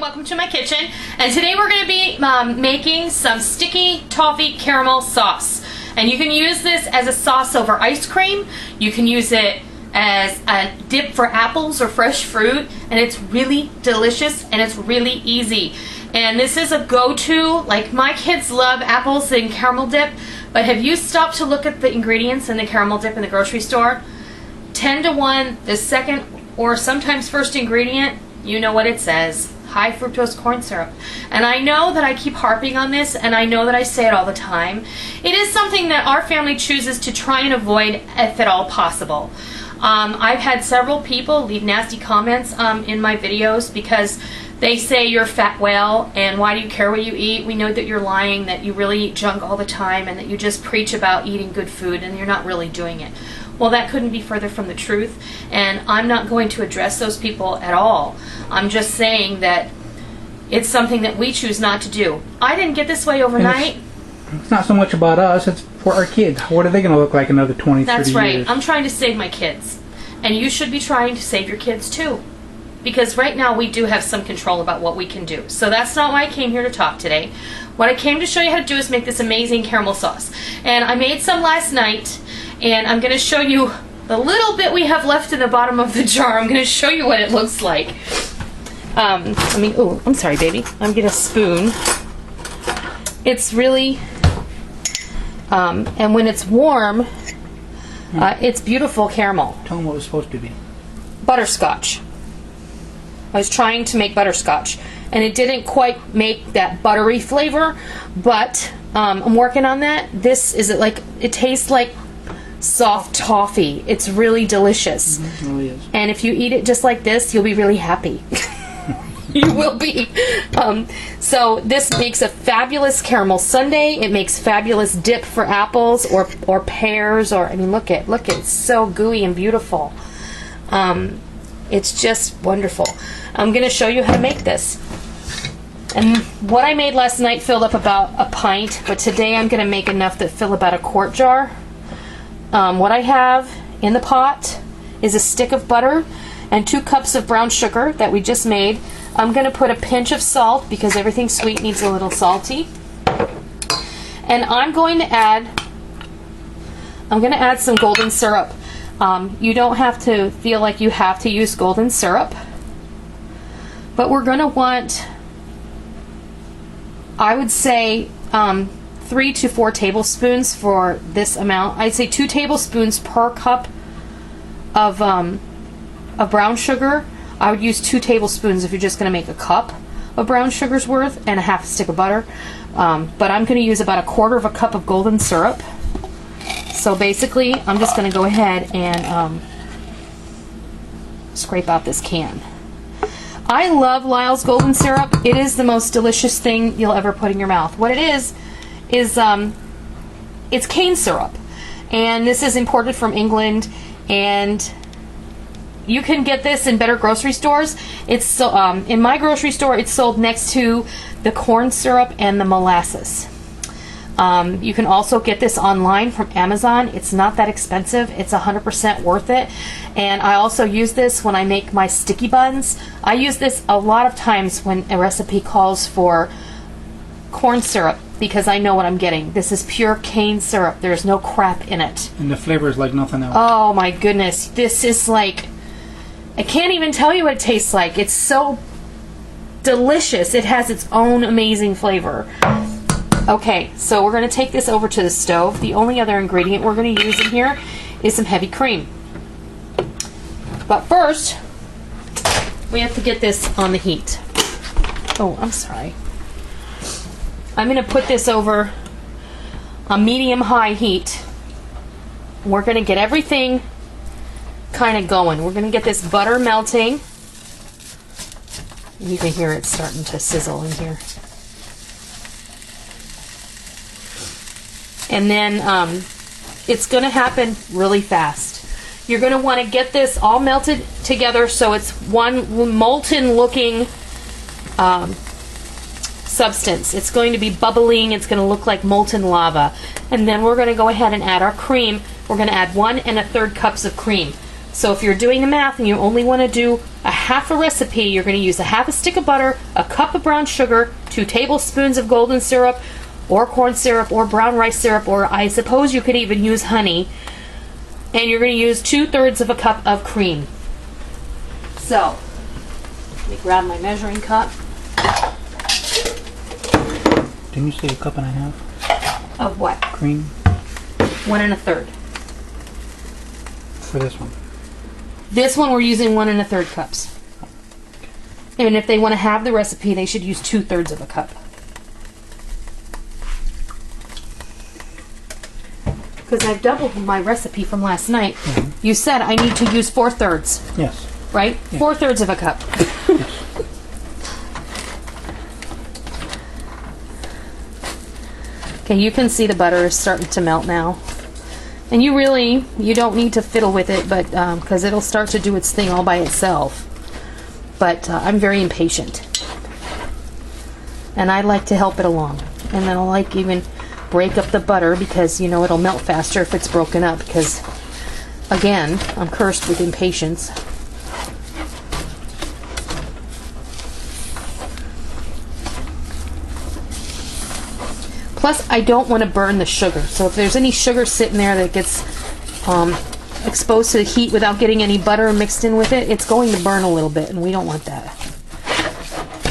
welcome to my kitchen. And today we're going to be making some sticky toffee caramel sauce. And you can use this as a sauce over ice cream. You can use it as a dip for apples or fresh fruit. And it's really delicious and it's really easy. And this is a go-to. Like, my kids love apples and caramel dip. But have you stopped to look at the ingredients in the caramel dip in the grocery store? 10 to 1, the second or sometimes first ingredient, you know what it says. High fructose corn syrup. And I know that I keep harping on this, and I know that I say it all the time. It is something that our family chooses to try and avoid if at all possible. I've had several people leave nasty comments in my videos because they say you're a fat whale and why do you care what you eat? We know that you're lying, that you really eat junk all the time, and that you just preach about eating good food and you're not really doing it. Well, that couldn't be further from the truth, and I'm not going to address those people at all. I'm just saying that it's something that we choose not to do. I didn't get this way overnight. It's not so much about us, it's for our kids. What are they going to look like in another 20, 30 years? That's right. I'm trying to save my kids. And you should be trying to save your kids too. Because right now we do have some control about what we can do. So that's not why I came here to talk today. What I came to show you how to do is make this amazing caramel sauce. And I made some last night, and I'm going to show you the little bit we have left in the bottom of the jar. I'm going to show you what it looks like. I'm sorry, baby. I'm getting a spoon. It's really, and when it's warm, it's beautiful caramel. Tell them what it was supposed to be. Butterscotch. I was trying to make butterscotch, and it didn't quite make that buttery flavor, but I'm working on that. This is it tastes like soft toffee. It's really delicious. Mm-hmm. It really is. And if you eat it just like this, you'll be really happy. You will be. So this makes a fabulous caramel sundae. It makes fabulous dip for apples or pears, or I mean, look at it's so gooey and beautiful. It's just wonderful. I'm going to show you how to make this. And what I made last night filled up about a pint, but today I'm going to make enough that fill about a quart jar. What I have in the pot is a stick of butter and 2 cups of brown sugar that we just made. I'm going to put a pinch of salt because everything sweet needs a little salty. And I'm going to add some golden syrup. You don't have to feel like you have to use golden syrup, but we're going to want, I would say, 3 to 4 tablespoons for this amount. I'd say 2 tablespoons per cup of brown sugar. I would use 2 tablespoons if you're just going to make a cup of brown sugar's worth, and a half a stick of butter. But I'm going to use about 1/4 cup of golden syrup. So basically, I'm just going to go ahead and scrape out this can. I love Lyle's golden syrup. It is the most delicious thing you'll ever put in your mouth. What it is it's cane syrup, and this is imported from England, and you can get this in better grocery stores. It's so, in my grocery store, it's sold next to the corn syrup and the molasses. You can also get this online from Amazon. It's not that expensive. It's 100% worth it. And I also use this when I make my sticky buns. I use this a lot of times when a recipe calls for corn syrup, because I know what I'm getting. This is pure cane syrup. There's no crap in it. And the flavor is like nothing else. Oh my goodness. This is like, I can't even tell you what it tastes like. It's so delicious. It has its own amazing flavor. Okay, so we're going to take this over to the stove. The only other ingredient we're going to use in here is some heavy cream. But first, we have to get this on the heat. Oh, I'm sorry. I'm going to put this over a medium-high heat. We're going to get everything kind of going. We're going to get this butter melting. You can hear it starting to sizzle in here. And then it's going to happen really fast. You're going to want to get this all melted together so it's one molten looking substance. It's going to be bubbling. It's going to look like molten lava. And then we're going to go ahead and add our cream. We're going to add 1 1/3 cups of cream. So if you're doing the math and you only want to do a half a recipe, you're going to use a half a stick of butter, a cup of brown sugar, 2 tablespoons of golden syrup, or corn syrup, or brown rice syrup, or I suppose you could even use honey. And you're going to use 2/3 of a cup of cream. So, let me grab my measuring cup. Didn't you say a cup and a half? Of what? Cream? 1 1/3. For this one? This one we're using 1 1/3 cups. And if they want to have the recipe, they should use 2/3 of a cup. Because I've doubled my recipe from last night. Mm-hmm. You said I need to use 4/3. Yes. Right? Yes. 4/3 of a cup. Yes. Okay, you can see the butter is starting to melt now. And you don't need to fiddle with it, but because it'll start to do its thing all by itself. But I'm very impatient. And I like to help it along. And then I'll like even break up the butter because, you know, it'll melt faster if it's broken up because, again, I'm cursed with impatience. Plus, I don't want to burn the sugar. So if there's any sugar sitting there that gets exposed to the heat without getting any butter mixed in with it, it's going to burn a little bit, and we don't want that.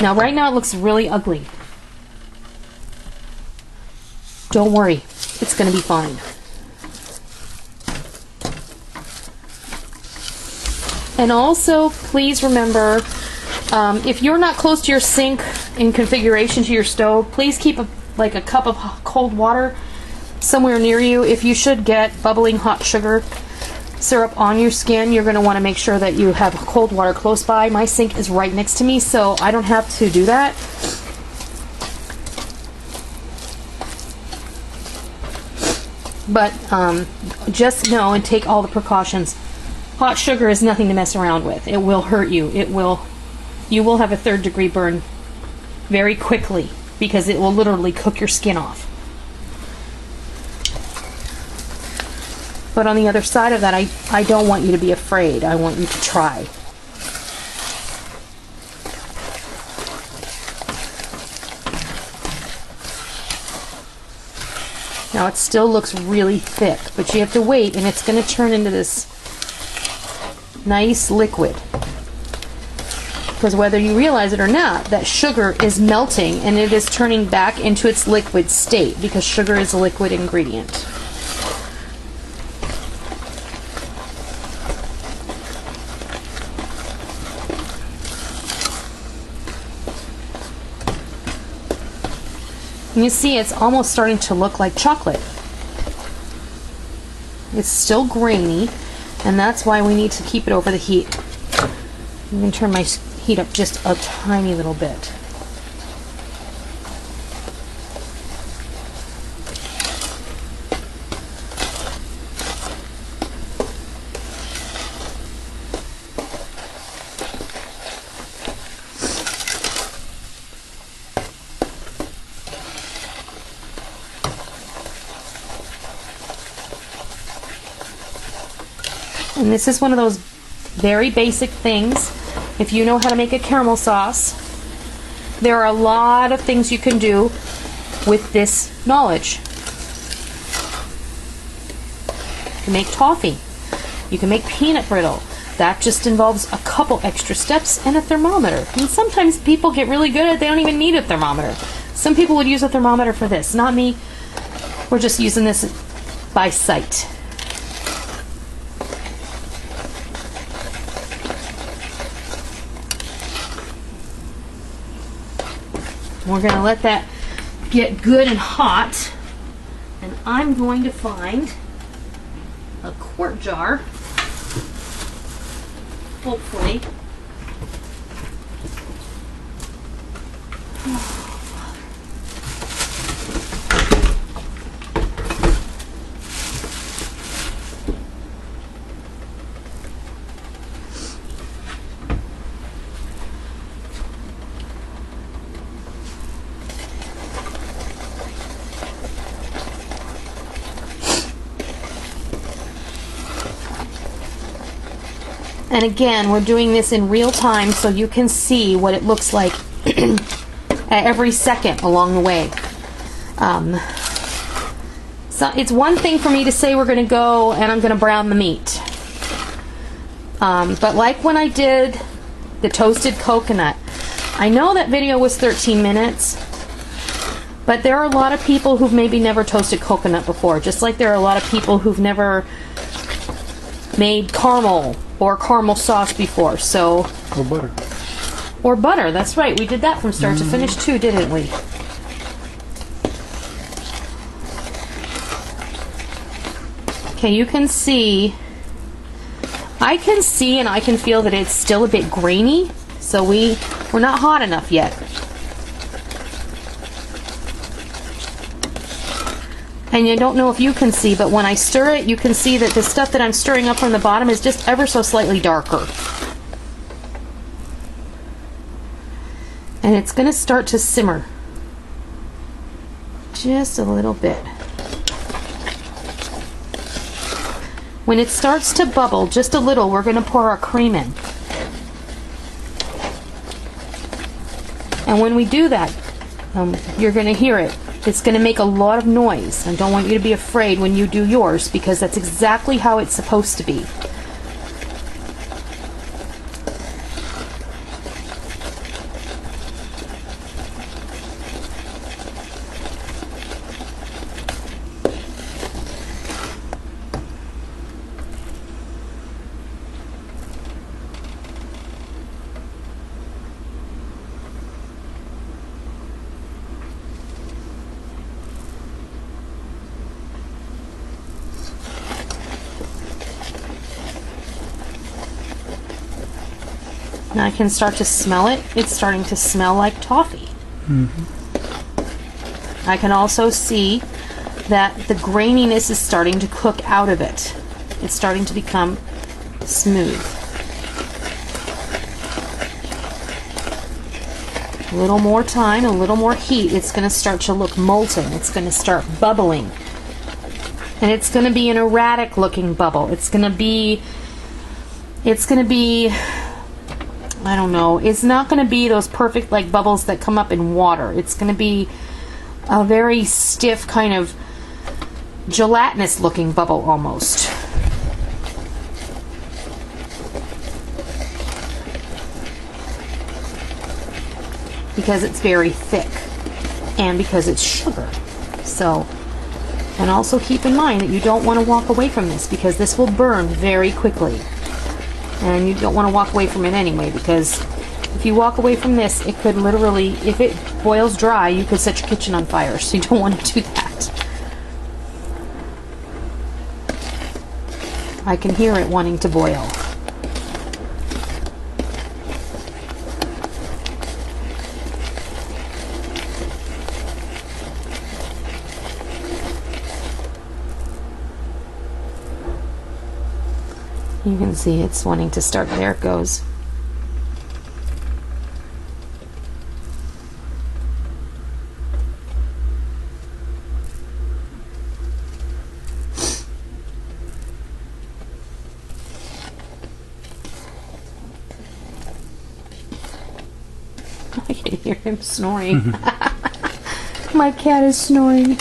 Now, right now, it looks really ugly. Don't worry. It's going to be fine. And also, please remember, if you're not close to your sink in configuration to your stove, please keep a cup of cold water somewhere near you. If you should get bubbling hot sugar syrup on your skin, you're going to want to make sure that you have cold water close by. My sink is right next to me, so I don't have to do that. But just know and take all the precautions. Hot sugar is nothing to mess around with. It will hurt you. You will have a 3rd degree burn very quickly because it will literally cook your skin off. But on the other side of that, I don't want you to be afraid. I want you to try. Now it still looks really thick, but you have to wait and it's going to turn into this nice liquid. Because whether you realize it or not, that sugar is melting and it is turning back into its liquid state because sugar is a liquid ingredient. And you see it's almost starting to look like chocolate. It's still grainy, and that's why we need to keep it over the heat. I'm going to turn my heat up just a tiny little bit. And this is one of those very basic things. If you know how to make a caramel sauce, there are a lot of things you can do with this knowledge. You can make toffee. You can make peanut brittle. That just involves a couple extra steps and a thermometer. And sometimes people get really good at it, they don't even need a thermometer. Some people would use a thermometer for this. Not me. We're just using this by sight. We're going to let that get good and hot. And I'm going to find a quart jar, hopefully. And again, we're doing this in real time so you can see what it looks like at every second along the way. So it's one thing for me to say we're going to go and I'm going to brown the meat. But like when I did the toasted coconut, I know that video was 13 minutes, but there are a lot of people who've maybe never toasted coconut before, just like there are a lot of people who've never made caramel or caramel sauce before. So Or butter. or butter, that's right. We did that from start to finish too, didn't we? Okay, you can see, I can see and I can feel that it's still a bit grainy, so we're not hot enough yet. And I don't know if you can see, but when I stir it, you can see that the stuff that I'm stirring up from the bottom is just ever so slightly darker. And it's going to start to simmer. Just a little bit. When it starts to bubble just a little, we're going to pour our cream in. And when we do that, you're going to hear it. It's going to make a lot of noise. I don't want you to be afraid when you do yours, because that's exactly how it's supposed to be. And I can start to smell it. It's starting to smell like toffee. I can also see that the graininess is starting to cook out of it. It's starting to become smooth. A little more time, a little more heat. It's going to start to look molten. It's going to start bubbling. And it's going to be an erratic looking bubble. It's going to be, I don't know, it's not going to be those perfect like bubbles that come up in water. It's going to be a very stiff kind of gelatinous looking bubble almost. Because it's very thick and because it's sugar. So, and also keep in mind that you don't want to walk away from this, because this will burn very quickly. And you don't want to walk away from it anyway, because if you walk away from this, it could literally, if it boils dry, you could set your kitchen on fire. So you don't want to do that. I can hear it wanting to boil. You can see it's wanting to start. There it goes. I can hear him snoring. My cat is snoring.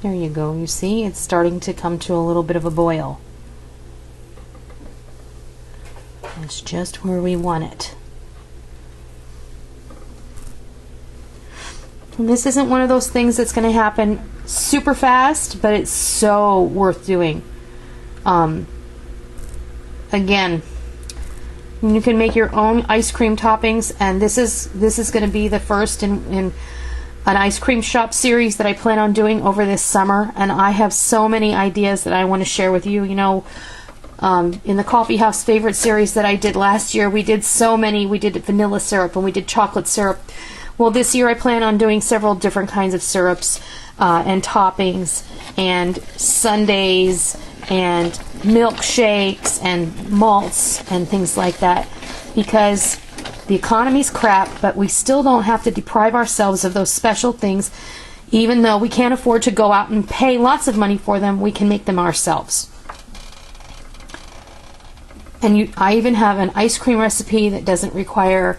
There you go. You see, it's starting to come to a little bit of a boil. It's just where we want it. And this isn't one of those things that's going to happen super fast, but it's so worth doing. Again, you can make your own ice cream toppings, and this is going to be the first in an ice cream shop series that I plan on doing over this summer, and I have so many ideas that I want to share with you. You know, in the Coffee House favorite series that I did last year, we did so many. We did vanilla syrup and we did chocolate syrup. Well, this year I plan on doing several different kinds of syrups and toppings and sundaes and milkshakes and malts and things like that, because The economy's crap, but we still don't have to deprive ourselves of those special things. Even though we can't afford to go out and pay lots of money for them, we can make them ourselves. And I even have an ice cream recipe that doesn't require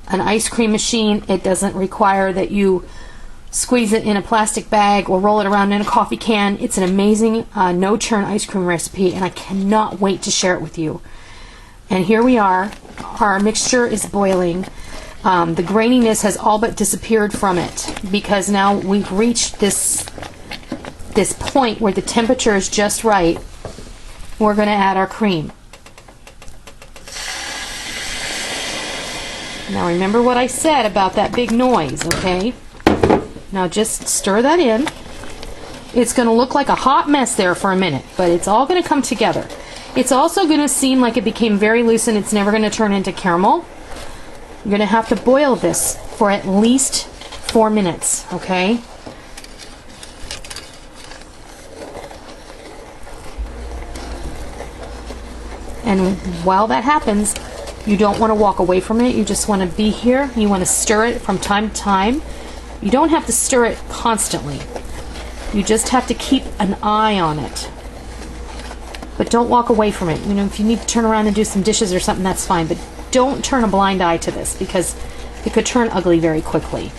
an ice cream machine. It doesn't require that you squeeze it in a plastic bag or roll it around in a coffee can. It's an amazing no-churn ice cream recipe, and I cannot wait to share it with you. And here we are. Our mixture is boiling. The graininess has all but disappeared from it because now we've reached this point where the temperature is just right. We're going to add our cream. Now remember what I said about that big noise, okay? Now just stir that in. It's going to look like a hot mess there for a minute, but it's all going to come together. It's also going to seem like it became very loose and it's never going to turn into caramel. You're going to have to boil this for at least 4 minutes, okay? And while that happens, you don't want to walk away from it. You just want to be here. You want to stir it from time to time. You don't have to stir it constantly. You just have to keep an eye on it. But don't walk away from it. You know, if you need to turn around and do some dishes or something, that's fine. But don't turn a blind eye to this because it could turn ugly very quickly.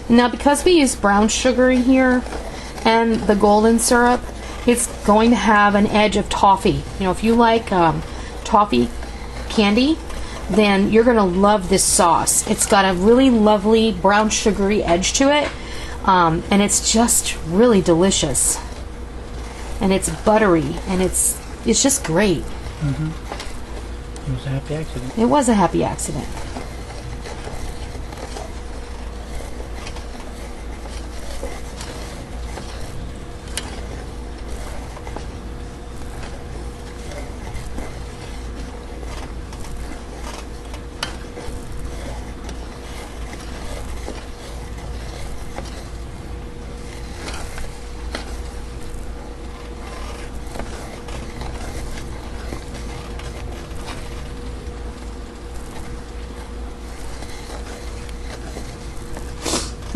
Now, because we use brown sugar in here and the golden syrup, it's going to have an edge of toffee. You know, if you like toffee candy, then you're going to love this sauce. It's got a really lovely brown sugary edge to it, and it's just really delicious. And it's buttery, and it's just great. Mm-hmm. It was a happy accident. It was a happy accident.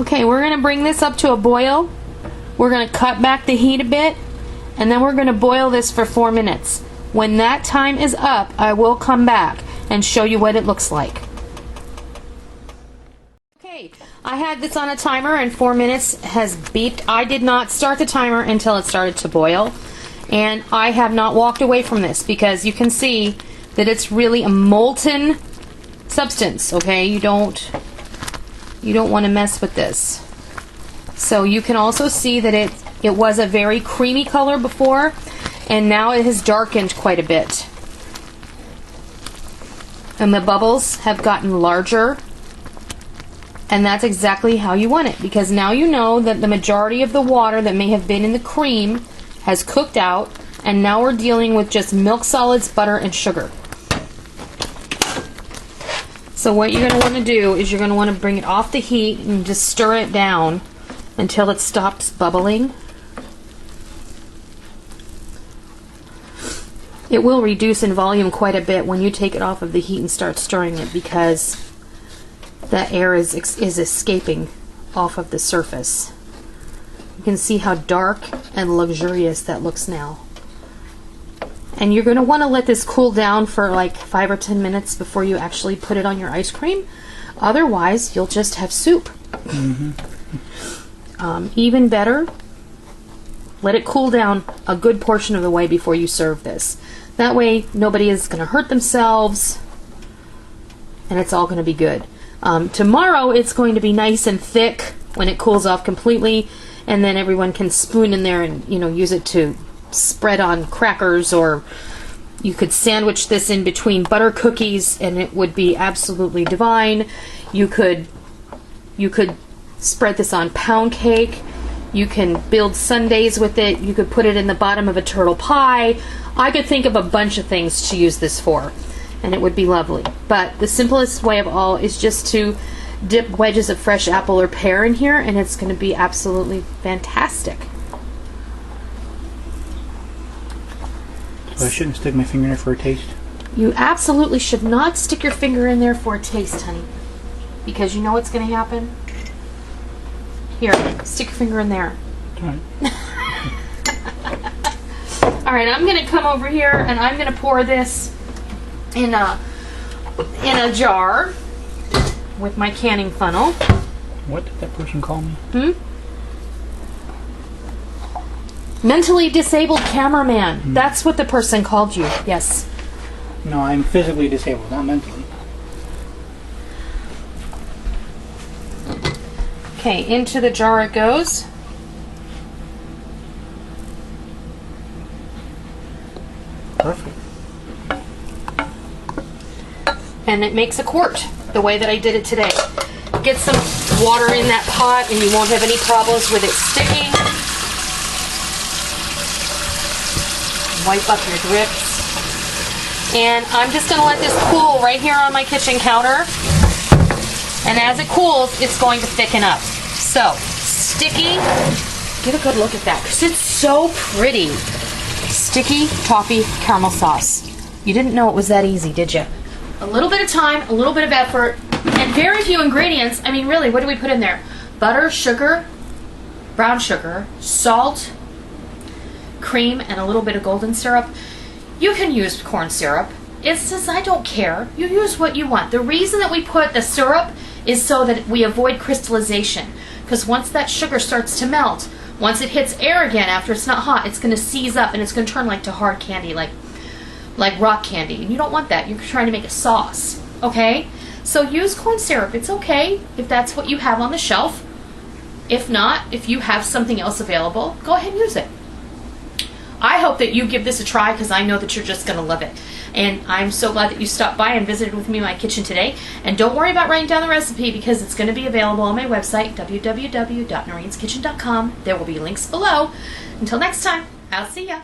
Okay, we're going to bring this up to a boil. We're going to cut back the heat a bit, and then we're going to boil this for 4 minutes. When that time is up, I will come back and show you what it looks like. Okay, I had this on a timer and 4 minutes has beeped. I did not start the timer until it started to boil, and I have not walked away from this because you can see that it's really a molten substance, okay? You don't want to mess with this. So you can also see that it was a very creamy color before, and now it has darkened quite a bit. And the bubbles have gotten larger, and that's exactly how you want it, because now you know that the majority of the water that may have been in the cream has cooked out, and now we're dealing with just milk solids, butter, and sugar. So what you're going to want to do is you're going to want to bring it off the heat and just stir it down until it stops bubbling. It will reduce in volume quite a bit when you take it off of the heat and start stirring it because the air is escaping off of the surface. You can see how dark and luxurious that looks now. And you're going to want to let this cool down for like 5 or 10 minutes before you actually put it on your ice cream. Otherwise, you'll just have soup. Mm-hmm. Even better, let it cool down a good portion of the way before you serve this. That way, nobody is going to hurt themselves, and it's all going to be good. Tomorrow, it's going to be nice and thick when it cools off completely, and then everyone can spoon in there and use it to spread on crackers, or you could sandwich this in between butter cookies and it would be absolutely divine. You could spread this on pound cake. You can build sundaes with it. You could put it in the bottom of a turtle pie. I could think of a bunch of things to use this for, and it would be lovely. But the simplest way of all is just to dip wedges of fresh apple or pear in here, and it's going to be absolutely fantastic. So I shouldn't stick my finger in there for a taste. You absolutely should not stick your finger in there for a taste, honey. Because you know what's going to happen? Here, stick your finger in there. All right. All right, I'm going to come over here and I'm going to pour this in a jar with my canning funnel. What did that person call me? Mentally disabled cameraman. That's what the person called you. Yes. No, I'm physically disabled, not mentally. Okay, into the jar it goes. Perfect. And it makes a quart the way that I did it today. Get some water in that pot and you won't have any problems with it sticking. Wipe up your drips. And I'm just going to let this cool right here on my kitchen counter. And as it cools, it's going to thicken up. So, sticky. Get a good look at that because it's so pretty. Sticky toffee caramel sauce. You didn't know it was that easy, did you? A little bit of time, a little bit of effort, and very few ingredients. I mean, really, what do we put in there? Butter, sugar, brown sugar, salt, cream, and a little bit of golden syrup. You can use corn syrup. It's just, I don't care. You use what you want. The reason that we put the syrup is so that we avoid crystallization. Because once that sugar starts to melt, once it hits air again after it's not hot, it's going to seize up and it's going to turn like to hard candy, like rock candy. And you don't want that. You're trying to make a sauce. Okay? So use corn syrup. It's okay if that's what you have on the shelf. If not, if you have something else available, go ahead and use it. I hope that you give this a try because I know that you're just going to love it. And I'm so glad that you stopped by and visited with me in my kitchen today. And don't worry about writing down the recipe because it's going to be available on my website, www.noreenskitchen.com. There will be links below. Until next time, I'll see ya.